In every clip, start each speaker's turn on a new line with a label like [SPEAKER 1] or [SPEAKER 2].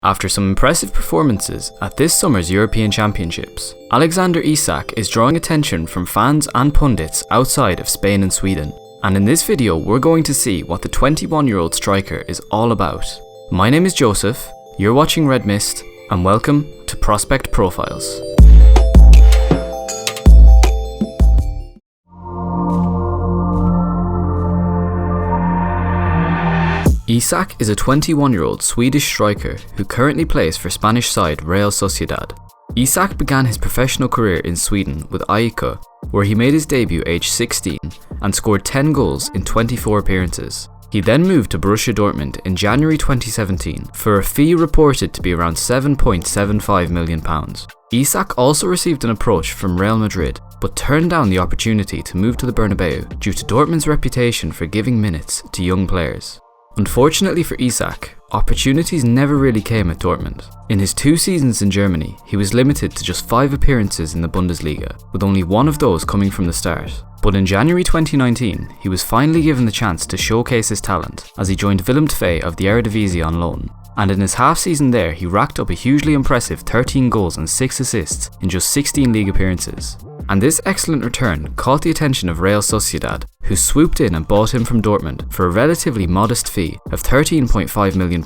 [SPEAKER 1] After some impressive performances at this summer's European Championships, Alexander Isak is drawing attention from fans and pundits outside of Spain and Sweden. And in this video we're going to see what the 21-year-old striker is all about. My name is Joseph, you're watching Red Mist, and welcome to Prospect Profiles. Isak is a 21-year-old Swedish striker who currently plays for Spanish side Real Sociedad. Isak began his professional career in Sweden with AIK, where he made his debut aged 16 and scored 10 goals in 24 appearances. He then moved to Borussia Dortmund in January 2017 for a fee reported to be around £7.75 million. Isak also received an approach from Real Madrid, but turned down the opportunity to move to the Bernabeu due to Dortmund's reputation for giving minutes to young players. Unfortunately for Isak, opportunities never really came at Dortmund. In his 2 seasons in Germany, he was limited to just 5 appearances in the Bundesliga, with only one of those coming from the start. But in January 2019, he was finally given the chance to showcase his talent as he joined Willem II of the Eredivisie on loan. And in his half season there, he racked up a hugely impressive 13 goals and 6 assists in just 16 league appearances. And this excellent return caught the attention of Real Sociedad, who swooped in and bought him from Dortmund for a relatively modest fee of £13.5 million.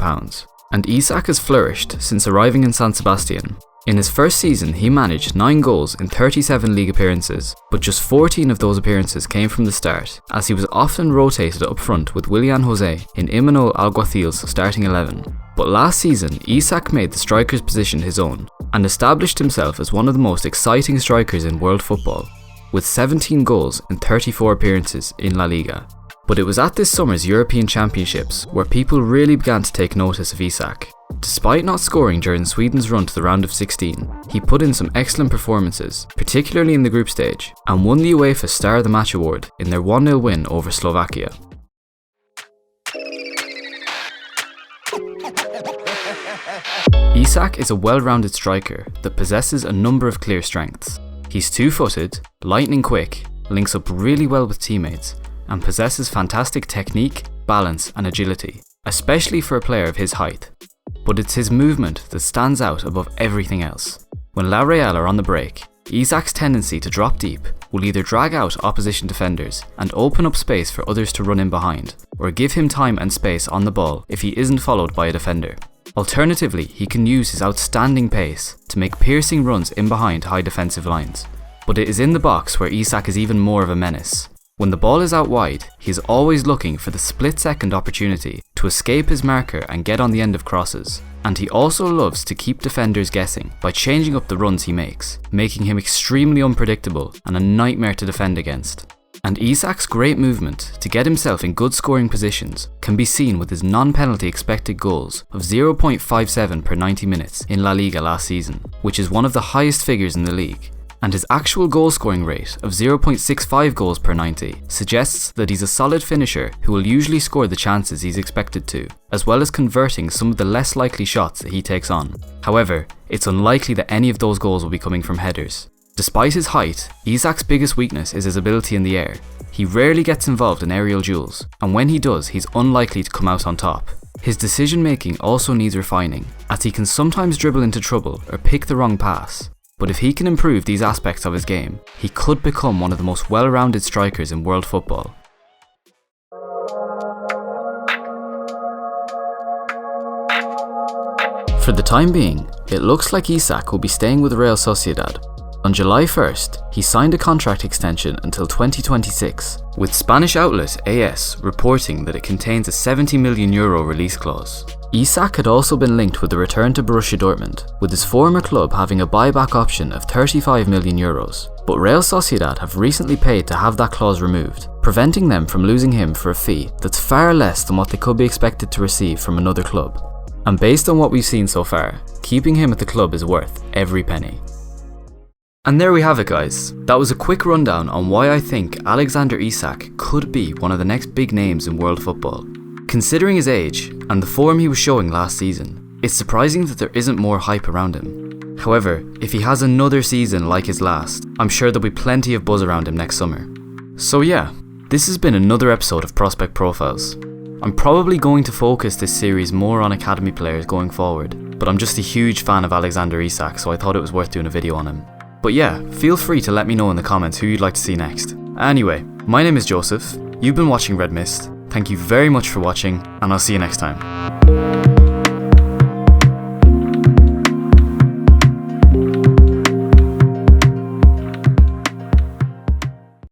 [SPEAKER 1] And Isak has flourished since arriving in San Sebastian. In his first season, he managed 9 goals in 37 league appearances, but just 14 of those appearances came from the start, as he was often rotated up front with Willian Jose in Imanol Alguacil's starting 11. But last season, Isak made the striker's position his own, and established himself as one of the most exciting strikers in world football, with 17 goals in 34 appearances in La Liga. But it was at this summer's European Championships where people really began to take notice of Isak. Despite not scoring during Sweden's run to the round of 16, he put in some excellent performances, particularly in the group stage, and won the UEFA Star of the Match award in their 1-0 win over Slovakia. Isak is a well-rounded striker that possesses a number of clear strengths. He's 2-footed, lightning quick, links up really well with teammates, and possesses fantastic technique, balance and agility, especially for a player of his height. But it's his movement that stands out above everything else. When La Real are on the break, Isak's tendency to drop deep will either drag out opposition defenders and open up space for others to run in behind, or give him time and space on the ball if he isn't followed by a defender. Alternatively, he can use his outstanding pace to make piercing runs in behind high defensive lines. But it is in the box where Isak is even more of a menace. When the ball is out wide, he is always looking for the split-second opportunity to escape his marker and get on the end of crosses. And he also loves to keep defenders guessing by changing up the runs he makes, making him extremely unpredictable and a nightmare to defend against. And Isak's great movement to get himself in good scoring positions can be seen with his non-penalty expected goals of 0.57 per 90 minutes in La Liga last season, which is one of the highest figures in the league. And his actual goal scoring rate of 0.65 goals per 90 suggests that he's a solid finisher who will usually score the chances he's expected to, as well as converting some of the less likely shots that he takes on. However, it's unlikely that any of those goals will be coming from headers. Despite his height, Isak's biggest weakness is his ability in the air. He rarely gets involved in aerial duels, and when he does, he's unlikely to come out on top. His decision making also needs refining, as he can sometimes dribble into trouble or pick the wrong pass. But if he can improve these aspects of his game, he could become one of the most well-rounded strikers in world football. For the time being, it looks like Isak will be staying with Real Sociedad. On July 1st, he signed a contract extension until 2026, with Spanish outlet AS reporting that it contains a €70 million release clause. Isak had also been linked with the return to Borussia Dortmund, with his former club having a buyback option of €35 million, but Real Sociedad have recently paid to have that clause removed, preventing them from losing him for a fee that's far less than what they could be expected to receive from another club. And based on what we've seen so far, keeping him at the club is worth every penny. And there we have it, guys. That was a quick rundown on why I think Alexander Isak could be one of the next big names in world football. Considering his age and the form he was showing last season, it's surprising that there isn't more hype around him. However, if he has another season like his last, I'm sure there'll be plenty of buzz around him next summer. So yeah, this has been another episode of Prospect Profiles. I'm probably going to focus this series more on academy players going forward, but I'm just a huge fan of Alexander Isak, so I thought it was worth doing a video on him. But yeah, feel free to let me know in the comments who you'd like to see next. Anyway, my name is Joseph, you've been watching Red Mist, thank you very much for watching, and I'll see you next time.